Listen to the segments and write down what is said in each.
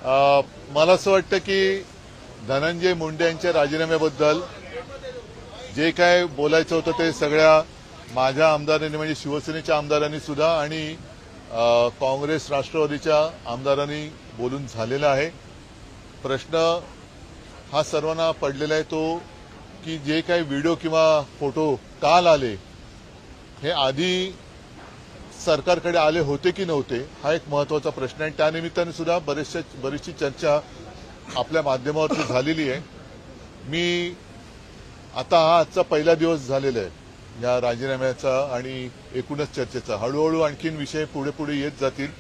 मला असं वाटतं की धनंजय मुंडे यांच्या राजीनाम्याबद्दल जे काय बोलायचं होतं ते सगळ्या माझ्या आमदारांनी म्हणजे शिवसेनेच्या आमदारांनी सुद्धा आणि काँग्रेस राष्ट्रवादीच्या आमदारांनी बोलून झालेला आहे। प्रश्न हा सर्वांना पडलेला आहे तो की जे काही व्हिडिओ किंवा फोटो काल आले हे आधी सरकारकडे आले होते की नव्हते हा एक महत्वाचा प्रश्न आहे। त्यानिमित्ताने सुद्धा बरीचशी चर्चा आपल्या माध्यमावरती झालेली आहे। मी आता हा आजचा पहिला दिवस झालेला आहे या राजीनाम्याचा आणि एकूणच चर्चेचा। हळूहळू आणखीन विषय पुढे पुढे येत जातील।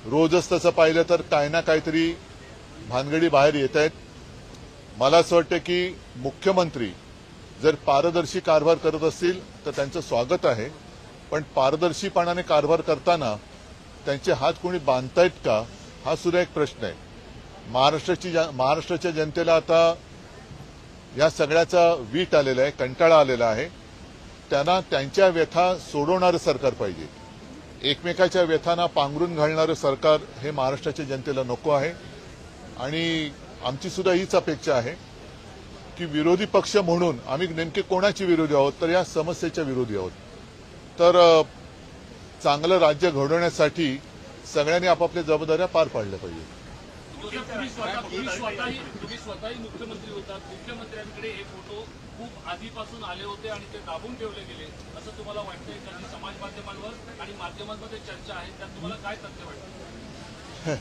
रोजच तसं पाहिलं तर काही ना काहीतरी भानगडी बाहेर येत आहेत। मला असं वाटतं की मुख्यमंत्री जर पारदर्शी कारभार करत असतील तर त्यांचं स्वागत आहे, पण पारदर्शीपणाने कारभार करताना त्यांचे हात कोणी बांधतायत का हा सुद्धा एक प्रश्न आहे। महाराष्ट्राच्या जनतेला आता या सगळ्याचा वीट आलेला आहे, कंटाळा आलेला आहे। त्यांना त्यांच्या व्यथा सोडवणारं सरकार पाहिजे। एकमेकाच्या व्यथांना पांघरून घालणारं सरकार हे महाराष्ट्राच्या जनतेला नको आहे आणि आमची सुद्धा हीच अपेक्षा आहे की विरोधी पक्ष म्हणून आम्ही नेमके कोणाचे विरोधी आहोत तर या समस्येच्या विरोधी आहोत। तर चांगलं राज्य घडवण्यासाठी सगळ्यांनी आपापल्या जबाबदाऱ्या पार पाडल्या पाहिजे। तुम्ही स्वतःही मुख्यमंत्री होतात, मुख्यमंत्र्यांकडे हे फोटो खूप आधीपासून आले होते आणि ते दाबून ठेवले गेले असं तुम्हाला वाटतंय का? समाज माध्यमांवर आणि माध्यमांमध्ये चर्चा आहे त्यात तुम्हाला काय तथ्य वाटतं?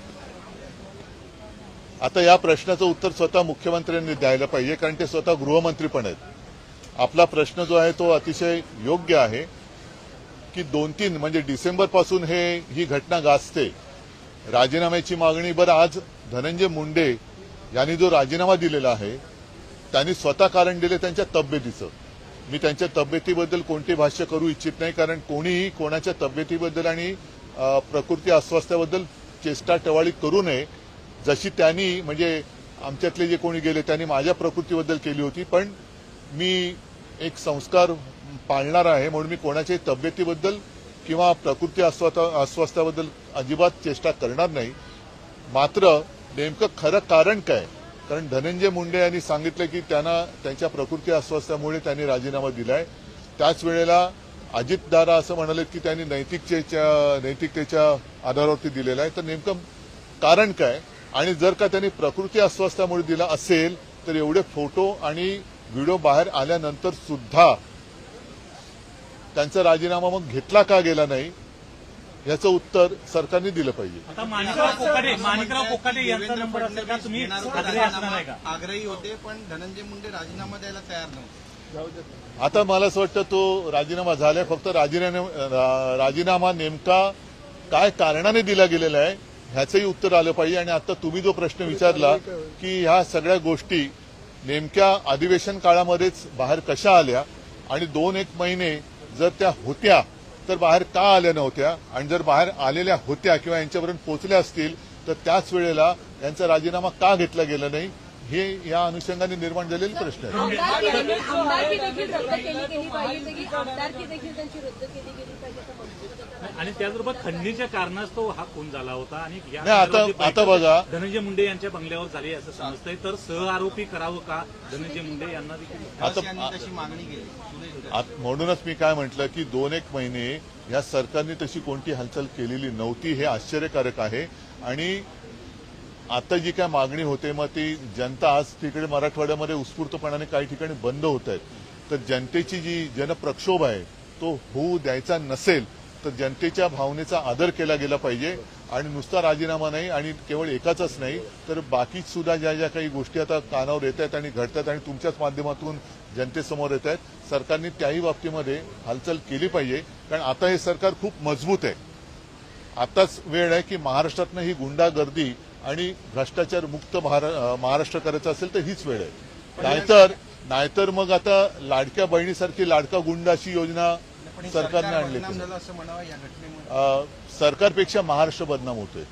आता या प्रश्नाचं उत्तर स्वतः मुख्यमंत्र्यांनी द्यायला पाहिजे कारण ते स्वतः गृहमंत्री पण आहेत। आपला प्रश्न जो आहे तो अतिशय योग्य आहे की 2-3 म्हणजे डिसेंबर पासून ही घटना गाजते। राजीनाम्याची मागणी बरं आज धनंजय मुंडे यांनी जो राजीनामा दिलेला आहे त्यांनी स्वतः कारण दिले त्यांच्या तब्येतीचं। मी त्यांच्या तब्येतीबद्दल कोणते भाष्य करू इच्छित नाही कारण कोणीही कोणाच्या तब्येतीबद्दल आणि प्रकृती अस्वास्थ्याबद्दल चेष्टा टवाळी करू नये। जशी त्यांनी म्हणजे आमच्यातले जे कोणी गेले त्यांनी माझ्या प्रकृतीबद्दल केली होती, पण मी एक संस्कार पाळणार आहे म्हणून मी कोणाच्याही तब्येतीबद्दल किंवा प्रकृती अस्वास्थ्याबद्दल अजिबात चेष्टा करणार नाही। मात्र नेमकं खरं कारण काय? कारण धनंजय मुंडे यांनी सांगितलं की त्यांना त्यांच्या प्रकृती अस्वास्थ्यामुळे त्यांनी राजीनामा दिलाय। त्याच वेळेला अजितदादा असं म्हणाले की त्यांनी नैतिकतेच्या आधारावरती दिलेला आहे। तर नेमकं कारण काय? आणि जर का त्यांनी प्रकृती अस्वास्थ्यामुळे दिला असेल तर एवढे फोटो आणि व्हिडिओ बाहेर आल्यानंतर सुद्धा त्यांचा राजीनामा मग घेतला का गेला नाही याचं उत्तर सरकारने दिलं पाहिजे। आता माणिकराव कोकाटे यांचा नंबर असेल का? तुम्ही आग्रही होते पण धनंजय मुंडे राजीनामा द्यायला तयार नव्हते। आता मला असं वाटतं तो राजीनामा झालाय, फक्त राजीनामा नेमका काय कारणाने दिला गेलेला आहे ह्याचंही उत्तर आलं पाहिजे। आणि आता तुम्ही जो प्रश्न विचारला की ह्या सगळ्या गोष्टी नेमक्या अधिवेशन काळामध्येच बाहेर कशा आल्या आणि 2-1 महिने जर त्या होत्या तर बाहेर का आल्या नव्हत्या, आणि जर बाहेर आलेल्या होत्या किंवा यांच्यापर्यंत पोहोचल्या असतील तर त्याच वेळेला यांचा राजीनामा का घेतला गेला नाही हे या अनुषंगाने निर्माण झालेले प्रश्न आहेत। आणि त्याचबरोबर खंडणीच्या कारणास्तव हा खून झाला होता आणि आता बघा धनंजय मुंडे यांच्या बंगल्यावर झाली असं समजतंय, तर सहआरोपी करावं का धनंजय मुंडे यांना देखील तशी मागणी केली। म्हणूनच मी काय म्हटलं की 2-1 महिने या सरकारने तशी कोणती हालचाल केलेली नव्हती हे आश्चर्यकारक आहे। आणि आता जी काय मागणी होते मग ती जनता आज तिकडे मराठवाड्यामध्ये उत्स्फूर्तपणाने काही ठिकाणी बंद होत आहेत, तर जनतेची जी जनप्रक्षोभ आहे तो होऊ द्यायचा नसेल तर जनतेच्या भावनेचा आदर केला गेला पाहिजे। आणि नुसता राजीनामा नाही आणि केवळ एकाचाच नाही तर बाकी सुद्धा ज्या काही गोष्टी आता कानावर येत आहेत आणि घडतात आणि तुमच्याच माध्यमातून जनतेसमोर येत आहेत, सरकारने त्याही बाबतीमध्ये हालचाल केली पाहिजे। कारण आता हे सरकार खूप मजबूत आहे। आताच वेळ आहे की महाराष्ट्रातनं ही गुंडागर्दी आणि भ्रष्टाचार मुक्त महाराष्ट्र करायचा असेल तर हीच वेळ आहे। नाहीतर मग आता लाडक्या बहिणीसारखी लाडका गुंड अशी योजना सरकारने आणली। सरकारपेक्षा महाराष्ट्र बदनाम होतोय।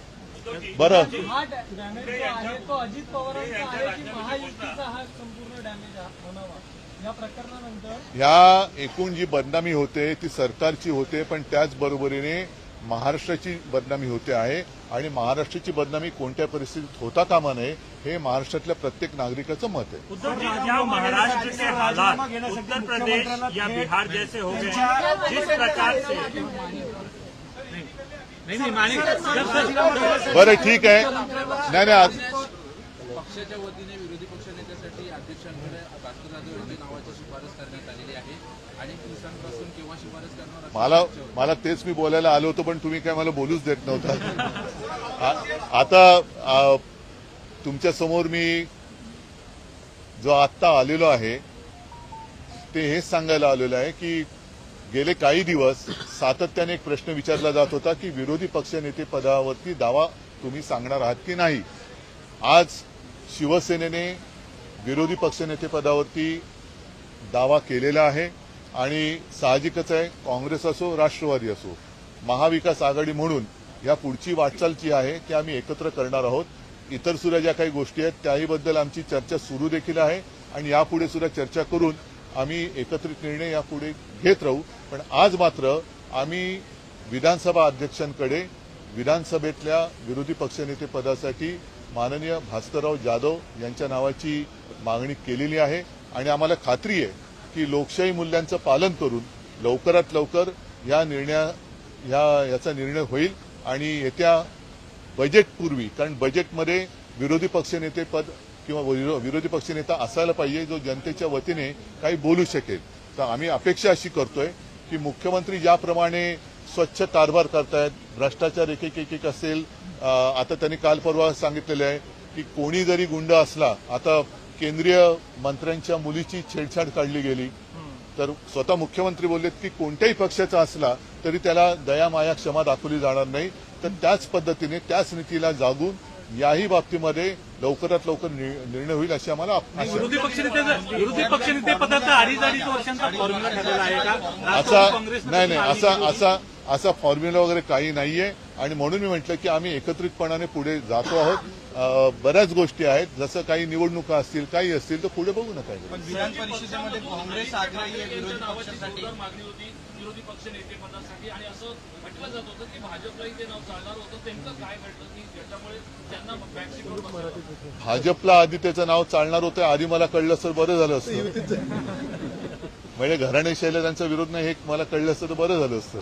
बरं ह्या एकूण जी बदनामी होते ती सरकारची होते, पण त्याचबरोबरीने महाराष्ट्राची बदनामी होते आहे आणि महाराष्ट्राची बदनामी कोणत्या परिस्थितीत होता कामा नये हे महाराष्ट्रातल्या प्रत्येक नागरिकाचं मत आहे. उद्धव जी, क्या महाराष्ट्र के हालात उत्तर प्रदेश या बिहार जैसे हो गए जिस प्रकार से नाही माणिक बरं ठीक आहे. नाही आज पक्षाच्या वतीने विरोधी पक्षनेत्यासाठी अध्यक्षांकडे भास्कर जाधव यांच्या नावाची शिफारस करण्यात आलेली आहे. अनेक दिवसांपासून केव्हा शिफारस करणार मला तेच मी बोलायला आलो होतो पण तुम्ही काय मला बोलूच देत नव्हता. आता तुमच्या समोर मी जो आत्ता आलेलो आहे ते हेच सांगायला आलेलो आहे की गेले काही दिवस सातत्याने एक प्रश्न विचारला जात होता की विरोधी पक्षनेते पदावरती दावा तुम्ही सांगणार आहात की नाही. आज शिवसेनेने विरोधी पक्षनेते पदावरती दावा केलेला आहे आणि साहजिकच आहे काँग्रेस असो राष्ट्रवादी असो महाविकास आघाडी म्हणून या पुढची वाटचाल जी आहे ती आम्ही एकत्र करणार आहोत. इतर सुद्धा ज्या काही गोष्टी आहेत त्याहीबद्दल आमची चर्चा सुरू देखील आहे आणि यापुढे सुद्धा चर्चा करून आम्ही एकत्रित निर्णय यापुढे घेत राहू. पण आज मात्र आम्ही विधानसभा अध्यक्षांकडे विधानसभेतल्या विरोधी पक्षनेते पदासाठी माननीय भास्करराव जाधव यांच्या नावाची मागणी केलेली आहे आणि आम्हाला खात्री आहे की लोकशाही मूल्यांचं पालन करून लवकरात लवकर याचा निर्णय होईल आणि येत्या बजेटपूर्वी, कारण बजेटमध्ये विरोधी पक्षनेते पद किंवा विरोधी पक्षनेता असायला पाहिजे जो जनतेच्या वतीने काही बोलू शकेल. तर आम्ही अपेक्षा अशी करतोय की मुख्यमंत्री ज्याप्रमाणे स्वच्छ कारभार करतायत, भ्रष्टाचार एक असेल, आता त्यांनी काल परवा सांगितलेलं आहे की कोणी जरी गुंड असला, आता केंद्रीय मंत्र्यांच्या मुलीची छेडछाड काढली गेली तर स्वतः मुख्यमंत्री बोललेत की कोणत्याही पक्षाचा असला तरी त्याला दया माया क्षमा दाखवली जाणार नाही. तर त्याच पद्धतीने त्याच नीतीला जागून याही बाबतीमध्ये लवकरात लवकर निर्णय होईल अशी आम्हाला आशा आहे. विरोधी पक्षनेते पदाचा अडीच वर्षांचा फॉर्म्युला ठरलेला आहे का? नाही असा फॉर्म्युला वगैरे काही नाहीये आणि म्हणून मी म्हटलं की आम्ही एकत्रितपणाने पुढे जातो आहोत. बऱ्याच गोष्टी आहेत, जसं काही निवडणुका असतील काही असतील तर पुढे बघू नका. पण विधान परिषदेमध्ये काँग्रेस आग्रही आहे विरोधी पक्षासाठी. मागणी होती विरोधी पक्ष नेते पदासाठी आणि असं म्हटलं जात होतं की भाजपलाही ते नाव चालणार होतं. नेमकं काय घडलं की ज्याच्यामुळे त्यांना बॅकसीटवर बसवलं? भाजपला आधी त्याचं नाव चालणार होतं, आधी मला कळलं असतं बरं झालं असतं. म्हणजे घराणेशाहीला त्यांचा विरोध नाही हे मला कळलं असतं तर बरं झालं असतं.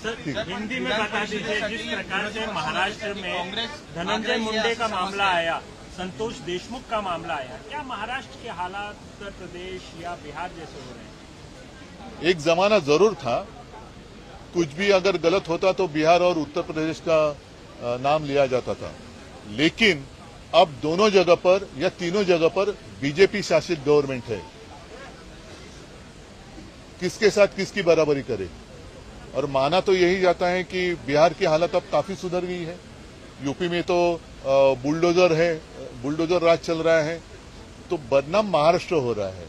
सर, हिंदी में बता दीजिए, जिस प्रकार से महाराष्ट्र में धनंजय मुंडे का मामला आया, संतोष देशमुख का मामला आया, क्या महाराष्ट्र के हालात उत्तर प्रदेश या बिहार जैसे हो रहे हैं? एक जमाना जरूर था, कुछ भी अगर गलत होता तो बिहार और उत्तर प्रदेश का नाम लिया जाता था, लेकिन अब दोनों जगह पर या तीनों जगह पर बीजेपी शासित गवर्नमेंट है. किसके साथ किसकी बराबरी करे? और माना तो यही जाता है कि बिहार की हालत अब काफी सुधर गई है. यूपी में तो बुलडोजर है, बुलडोजर राज चल रहा है, तो बदनाम महाराष्ट्र हो रहा है.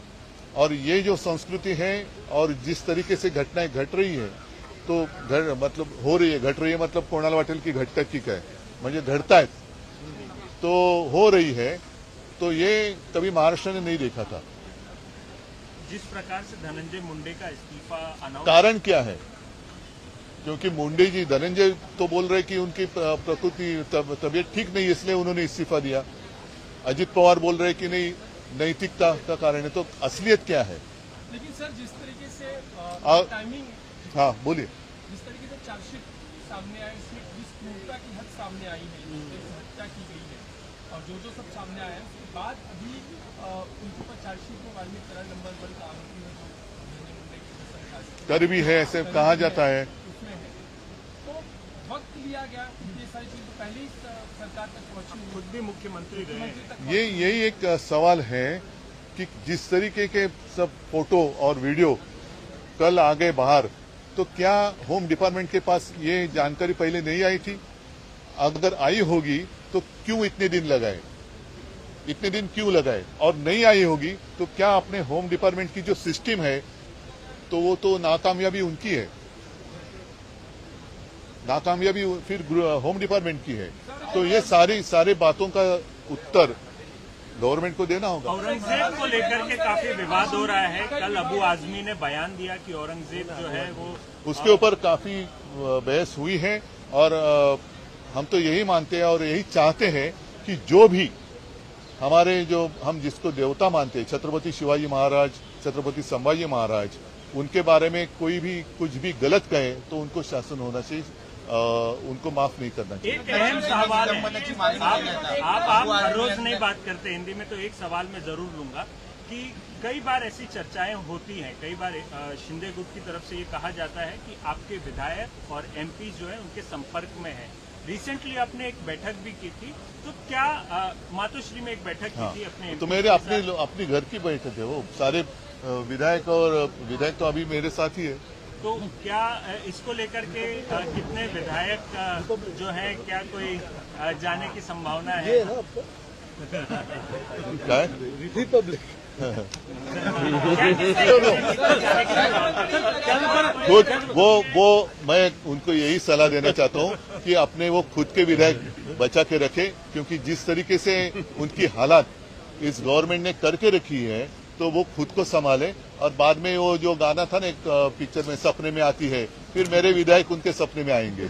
और ये जो संस्कृति है और जिस तरीके से घटनाएं घट रही है तो मतलब हो रही है, घट रही है मतलब कोणाला वाटेल की घटतात की काय, म्हणजे घडतायत तो हो रही है, तो ये कभी महाराष्ट्र ने नहीं देखा था. जिस प्रकार से धनंजय मुंडे का इस्तीफा अनाउंस, कारण क्या है? क्योंकि मुंडे जी, धनंजय तो बोल रहे कि उनकी प्रकृति तबीयत ठीक नहीं इसलिए उन्होंने इस्तीफा दिया. अजित पवार बोल रहे कि नहीं नैतिकता का कारण है. तो असलियत क्या है? लेकिन सर जिस तरीके से टाइमिंग, हाँ बोलिए. जिस तरीके से चार्जशीट सामने आया इसमें जिस क्रूरता की हद सामने आई है, हत्या की गई है और जो सब सामने आया है उसके बाद अभी उनके ऊपर चार्जशीट में वाल्मीकि करार नंबर 1 का आरोपी है जो मुंडे की सरकार कर भी है ऐसे कहा जाता है. उसमें है, तो वक्त लिया गया ये सारी चीज पहले ही सरकार तक पहुंची. खुद भी मुख्यमंत्री रहे. यही एक सवाल है कि जिस तरीके के सब फोटो और वीडियो कल आ गए बाहर, तो क्या होम डिपार्टमेंट के पास ये जानकारी पहले नहीं आई थी? अगर आई होगी तो क्यों इतने दिन लगाए? इतने दिन क्यों लगाए? और नहीं आई होगी तो क्या अपने होम डिपार्टमेंट की जो सिस्टम है तो वो तो नाकामयाबी उनकी है, नाकामयाबी फिर होम डिपार्टमेंट की है. तो ये सारी बातों का उत्तर गवर्नमेंट को देना होगा। औरंगजेब को लेकर के काफी विवाद हो रहा है। कल अबू आजमी ने बयान दिया कि औरंगजेब जो है वो उसके ऊपर काफी बहस हुई है और हम तो यही मानते हैं और यही चाहते हैं कि जो भी हमारे जो हम जिसको देवता मानते हैं, छत्रपति शिवाजी महाराज, छत्रपति संभाजी महाराज, उनके बारे में कोई भी कुछ भी गलत कहे तो उनको शासन होना चाहिए, उनको माफ नहीं करना चाहिए। एक अहम सवाल है, आप हर रोज नहीं बात करते हिंदी में, तो एक सवाल मैं जरूर लूंगा कि कई बार ऐसी चर्चाएं होती हैं, कई बार शिंदे गुट की तरफ से ये कहा जाता है कि आपके विधायक और एमपी जो है उनके संपर्क में है। रिसेंटली आपने एक बैठक भी की थी, तो क्या मातोश्री में एक बैठक की थी अपने तो मेरे अपनी घर की बैठक है, वो सारे विधायक तो अभी मेरे साथ ही है। तो क्या इसको लेकर के कितने विधायक जो है, क्या कोई जाने की संभावना है? क्या है? वो मैं उनको यही सलाह देना चाहता हूँ कि अपने वो खुद के विधायक बचा के रखे, क्योंकि जिस तरीके से उनकी हालात इस गवर्नमेंट ने करके रखी है तो वो खुद को संभाले। और बाद में वो जो गाना था ना एक पिक्चर में, सपने में आती है, फिर मेरे विधायक उनके सपने में आएंगे।